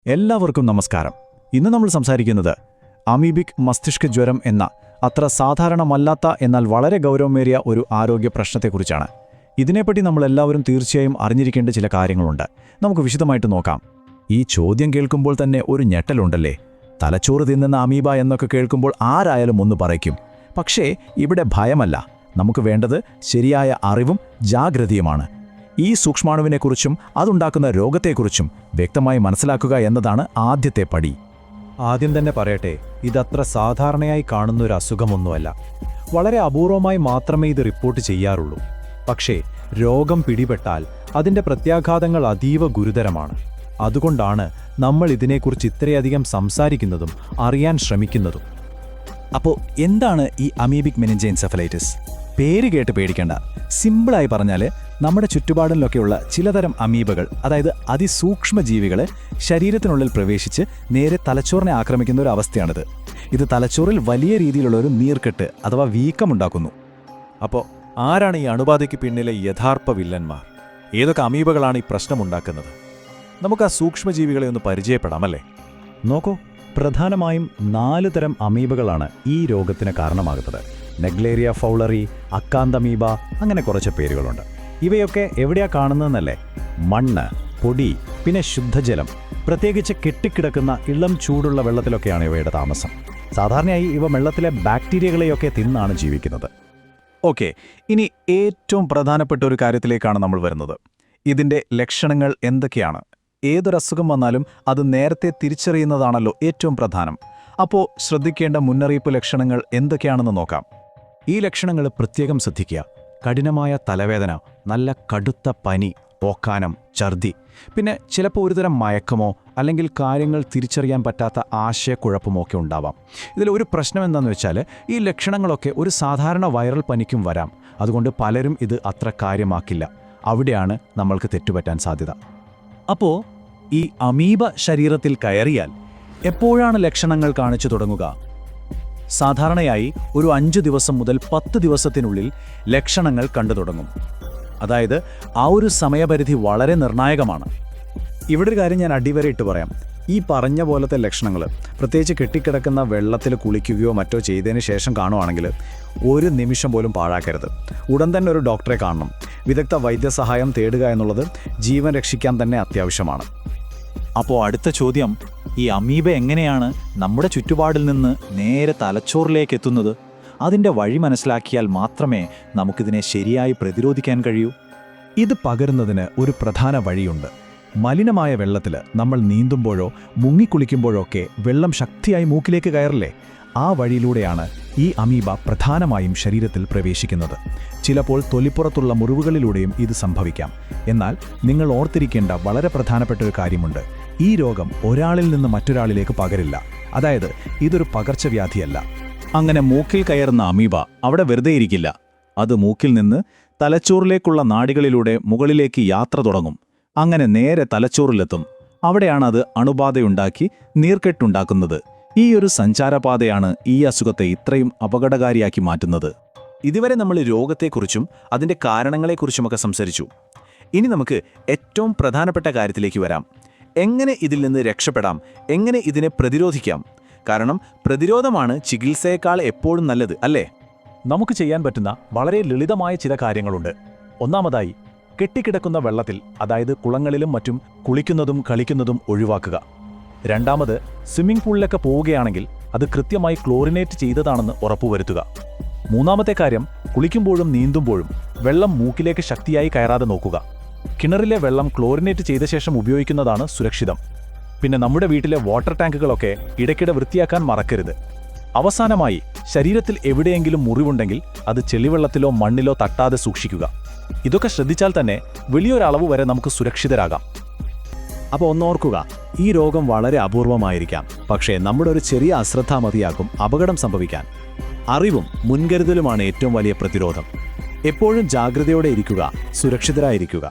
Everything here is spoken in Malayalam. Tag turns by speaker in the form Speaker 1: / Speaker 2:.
Speaker 1: എല്ലാവർക്കും നമസ്കാരം. ഇന്ന് നമ്മൾ സംസാരിക്കുന്നത് അമീബിക് മസ്തിഷ്ക ജ്വരം എന്ന അത്ര സാധാരണമല്ലാത്ത എന്നാൽ വളരെ ഗൗരവമേറിയ ഒരു ആരോഗ്യ പ്രശ്നത്തെക്കുറിച്ചാണ്. ഇതിനെപ്പറ്റി നമ്മളെല്ലാവരും തീർച്ചയായും അറിഞ്ഞിരിക്കേണ്ട ചില കാര്യങ്ങളുണ്ട്. നമുക്ക് വിശദമായിട്ട് നോക്കാം. ഈ ചോദ്യം കേൾക്കുമ്പോൾ തന്നെ ഒരു ഞെട്ടലുണ്ടല്ലേ? തലച്ചോറ് തിന്നുന്ന അമീബ എന്നൊക്കെ കേൾക്കുമ്പോൾ ആരായാലും ഒന്ന് പറയ്ക്കും. പക്ഷേ ഇവിടെ ഭയമല്ല, നമുക്ക് വേണ്ടത് ശരിയായ അറിവും ജാഗ്രതയുമാണ്. ഈ സൂക്ഷ്മാണുവിനെക്കുറിച്ചും അതുണ്ടാക്കുന്ന രോഗത്തെക്കുറിച്ചും വ്യക്തമായി മനസ്സിലാക്കുക എന്നതാണ് ആദ്യത്തെ പടി. ആദ്യം തന്നെ പറയട്ടെ, ഇതത്ര സാധാരണയായി കാണുന്നൊരു അസുഖമൊന്നുമല്ല. വളരെ അപൂർവമായി മാത്രമേ ഇത് റിപ്പോർട്ട് ചെയ്യാറുള്ളൂ. പക്ഷേ രോഗം പിടിപെട്ടാൽ അതിൻ്റെ പ്രത്യാഘാതങ്ങൾ അതീവ ഗുരുതരമാണ്. അതുകൊണ്ടാണ് നമ്മൾ ഇതിനെക്കുറിച്ച് ഇത്രയധികം സംസാരിക്കുന്നതും അറിയാൻ ശ്രമിക്കുന്നതും. അപ്പോൾ എന്താണ് ഈ അമീബിക് മെനിഞ്ചെൻസെഫലൈറ്റിസ്? പേര് കേട്ട് പേടിക്കേണ്ട. സിമ്പിളായി പറഞ്ഞാൽ, നമ്മുടെ ചുറ്റുപാടിലൊക്കെയുള്ള ചിലതരം അമീബകൾ, അതായത് അതിസൂക്ഷ്മജീവികൾ ശരീരത്തിനുള്ളിൽ പ്രവേശിച്ച് നേരെ തലച്ചോറിനെ ആക്രമിക്കുന്ന ഒരു അവസ്ഥയാണിത്. ഇത് തലച്ചോറിൽ വലിയ രീതിയിലുള്ള ഒരു നീർക്കെട്ട് അഥവാ വീക്കമുണ്ടാക്കുന്നു. അപ്പോൾ ആരാണ് ഈ അണുബാധയ്ക്ക് പിന്നിലെ യഥാർത്ഥ വില്ലന്മാർ? ഏതൊക്കെ അമീബകളാണ് ഈ പ്രശ്നമുണ്ടാക്കുന്നത്? നമുക്ക് ആ സൂക്ഷ്മജീവികളെ ഒന്ന് പരിചയപ്പെടാമല്ലേ? നോക്കൂ, പ്രധാനമായും 4 തരം അമീബകളാണ് ഈ രോഗത്തിന് കാരണമാകുന്നത്. നെഗ്ലേറിയ ഫൗളറി, അക്കാന്തമീബ, അങ്ങനെ കുറച്ച് പേരുകളുണ്ട്. ഇവയൊക്കെ എവിടെയാ കാണുന്നതെന്നല്ലേ? മണ്ണ്, പൊടി, പിന്നെ ശുദ്ധജലം, പ്രത്യേകിച്ച് കെട്ടിക്കിടക്കുന്ന ഇളം ചൂടുള്ള വെള്ളത്തിലൊക്കെയാണ് ഇവയുടെ താമസം. സാധാരണയായി ഇവ വെള്ളത്തിലെ ബാക്ടീരിയകളെയൊക്കെ തിന്നാണ് ജീവിക്കുന്നത്. ഓക്കെ, ഇനി ഏറ്റവും പ്രധാനപ്പെട്ട ഒരു കാര്യത്തിലേക്കാണ് നമ്മൾ വരുന്നത്. ഇതിൻ്റെ ലക്ഷണങ്ങൾ എന്തൊക്കെയാണ്? ഏതൊരസുഖം വന്നാലും അത് നേരത്തെ തിരിച്ചറിയുന്നതാണല്ലോ ഏറ്റവും പ്രധാനം. അപ്പോൾ ശ്രദ്ധിക്കേണ്ട മുന്നറിയിപ്പ് ലക്ഷണങ്ങൾ എന്തൊക്കെയാണെന്ന് നോക്കാം. ഈ ലക്ഷണങ്ങൾ പ്രത്യേകം ശ്രദ്ധിക്കുക. കഠിനമായ തലവേദന, നല്ല കടുത്ത പനി, ഓക്കാനം, ഛർദി, പിന്നെ ചിലപ്പോൾ ഒരുതരം മയക്കമോ അല്ലെങ്കിൽ കാര്യങ്ങൾ തിരിച്ചറിയാൻ പറ്റാത്ത ആശയക്കുഴപ്പമോ ഒക്കെ ഉണ്ടാവാം. ഇതിലൊരു പ്രശ്നം എന്താണെന്ന് വെച്ചാൽ, ഈ ലക്ഷണങ്ങളൊക്കെ ഒരു സാധാരണ വൈറൽ പനിക്കും വരാം. അതുകൊണ്ട് പലരും ഇത് അത്ര കാര്യമാക്കില്ല. അവിടെയാണ് നമ്മൾക്ക് തെറ്റുപറ്റാൻ സാധ്യത. അപ്പോൾ ഈ അമീബ ശരീരത്തിൽ കയറിയാൽ എപ്പോഴാണ് ലക്ഷണങ്ങൾ കാണിച്ചു തുടങ്ങുക? സാധാരണയായി ഒരു 5 ദിവസം മുതൽ 10 ദിവസത്തിനുള്ളിൽ ലക്ഷണങ്ങൾ കണ്ടു തുടങ്ങും. അതായത് ആ ഒരു സമയപരിധി വളരെ നിർണായകമാണ്. ഇവിടെ ഒരു കാര്യം ഞാൻ അടിവരയിട്ട് പറയാം. ഈ പറഞ്ഞ പോലത്തെ ലക്ഷണങ്ങൾ, പ്രത്യേകിച്ച് കെട്ടിക്കിടക്കുന്ന വെള്ളത്തിൽ കുളിക്കുകയോ മറ്റോ ചെയ്തതിന് ശേഷം കാണുവാണെങ്കിൽ ഒരു നിമിഷം പോലും പാഴാക്കരുത്. ഉടൻ തന്നെ ഒരു ഡോക്ടറെ കാണണം. വിദഗ്ധ വൈദ്യസഹായം തേടുക എന്നുള്ളത് ജീവൻ രക്ഷിക്കാൻ തന്നെ അത്യാവശ്യമാണ്. അപ്പോൾ അടുത്ത ചോദ്യം, ഈ അമീബ എങ്ങനെയാണ് നമ്മുടെ ചുറ്റുപാടിൽ നിന്ന് നേരെ തലച്ചോറിലേക്ക് എത്തുന്നത്? അതിൻ്റെ വഴി മനസ്സിലാക്കിയാൽ മാത്രമേ നമുക്കിതിനെ ശരിയായി പ്രതിരോധിക്കാൻ കഴിയൂ. ഇത് പകരുന്നതിന് ഒരു പ്രധാന വഴിയുണ്ട്. മലിനമായ വെള്ളത്തിൽ നമ്മൾ നീന്തുമ്പോഴോ മുങ്ങിക്കുളിക്കുമ്പോഴോ ഒക്കെ വെള്ളം ശക്തിയായി മൂക്കിലേക്ക് കയറില്ലേ? ആ വഴിയിലൂടെയാണ് ഈ അമീബ പ്രധാനമായും ശരീരത്തിൽ പ്രവേശിക്കുന്നത്. ചിലപ്പോൾ തൊലിപ്പുറത്തുള്ള മുറിവുകളിലൂടെയും ഇത് സംഭവിക്കാം. എന്നാൽ നിങ്ങൾ ഓർത്തിരിക്കേണ്ട വളരെ പ്രധാനപ്പെട്ട ഒരു കാര്യമുണ്ട്. ഈ രോഗം ഒരാളിൽ നിന്ന് മറ്റൊരാളിലേക്ക് പകരില്ല. അതായത് ഇതൊരു പകർച്ചവ്യാധിയല്ല. അങ്ങനെ മൂക്കിൽ കയറുന്ന അമീബ അവിടെ വെറുതെ ഇരിക്കില്ല. അത് മൂക്കിൽ നിന്ന് തലച്ചോറിലേക്കുള്ള നാഡികളിലൂടെ മുകളിലേക്ക് യാത്ര തുടങ്ങും. അങ്ങനെ നേരെ തലച്ചോറിലെത്തും. അവിടെയാണ് അത് അണുബാധയുണ്ടാക്കി നീർക്കെട്ടുണ്ടാക്കുന്നത്. ഈ ഒരു സഞ്ചാരപാതയാണ് ഈ അസുഖത്തെ ഇത്രയും അപകടകാരിയാക്കി മാറ്റുന്നത്. ഇതുവരെ നമ്മൾ രോഗത്തെക്കുറിച്ചും അതിൻ്റെ കാരണങ്ങളെക്കുറിച്ചുമൊക്കെ സംസാരിച്ചു. ഇനി നമുക്ക് ഏറ്റവും പ്രധാനപ്പെട്ട കാര്യത്തിലേക്ക് വരാം. എങ്ങനെ ഇതിൽ നിന്ന് രക്ഷപ്പെടാം? എങ്ങനെ ഇതിനെ പ്രതിരോധിക്കാം? കാരണം പ്രതിരോധമാണ് ചികിത്സയേക്കാൾ എപ്പോഴും നല്ലത്, അല്ലേ? നമുക്ക് ചെയ്യാൻ പറ്റുന്ന വളരെ ലളിതമായ ചില കാര്യങ്ങളുണ്ട്. ഒന്നാമതായി, കെട്ടിക്കിടക്കുന്ന വെള്ളത്തിൽ, അതായത് കുളങ്ങളിലും മറ്റും കുളിക്കുന്നതും കളിക്കുന്നതും ഒഴിവാക്കുക. രണ്ടാമത്, സ്വിമ്മിംഗ് പൂളിലൊക്കെ പോവുകയാണെങ്കിൽ അത് കൃത്യമായി ക്ലോറിനേറ്റ് ചെയ്തതാണെന്ന് ഉറപ്പുവരുത്തുക. മൂന്നാമത്തെ കാര്യം, കുളിക്കുമ്പോഴും നീന്തുമ്പോഴും വെള്ളം മൂക്കിലേക്ക് ശക്തിയായി കയറാതെ നോക്കുക. കിണറിലെ വെള്ളം ക്ലോറിനേറ്റ് ചെയ്ത ശേഷം ഉപയോഗിക്കുന്നതാണ് സുരക്ഷിതം. പിന്നെ നമ്മുടെ വീട്ടിലെ വാട്ടർ ടാങ്കുകളൊക്കെ ഇടയ്ക്കിടെ വൃത്തിയാക്കാൻ മറക്കരുത്. അവസാനമായി, ശരീരത്തിൽ എവിടെയെങ്കിലും മുറിവുണ്ടെങ്കിൽ അത് ചെളിവെള്ളത്തിലോ മണ്ണിലോ തട്ടാതെ സൂക്ഷിക്കുക. ഇതൊക്കെ ശ്രദ്ധിച്ചാൽ തന്നെ വലിയൊരളവ് വരെ നമുക്ക് സുരക്ഷിതരാകാം. അപ്പോൾ ഒന്നോർക്കുക, ഈ രോഗം വളരെ അപൂർവമായിരിക്കാം. പക്ഷേ നമ്മുടെ ഒരു ചെറിയ അശ്രദ്ധ മതിയാകും അപകടം സംഭവിക്കാൻ. അറിവും മുൻകരുതലുമാണ് ഏറ്റവും വലിയ പ്രതിരോധം. എപ്പോഴും ജാഗ്രതയോടെ ഇരിക്കുക, സുരക്ഷിതരായിരിക്കുക.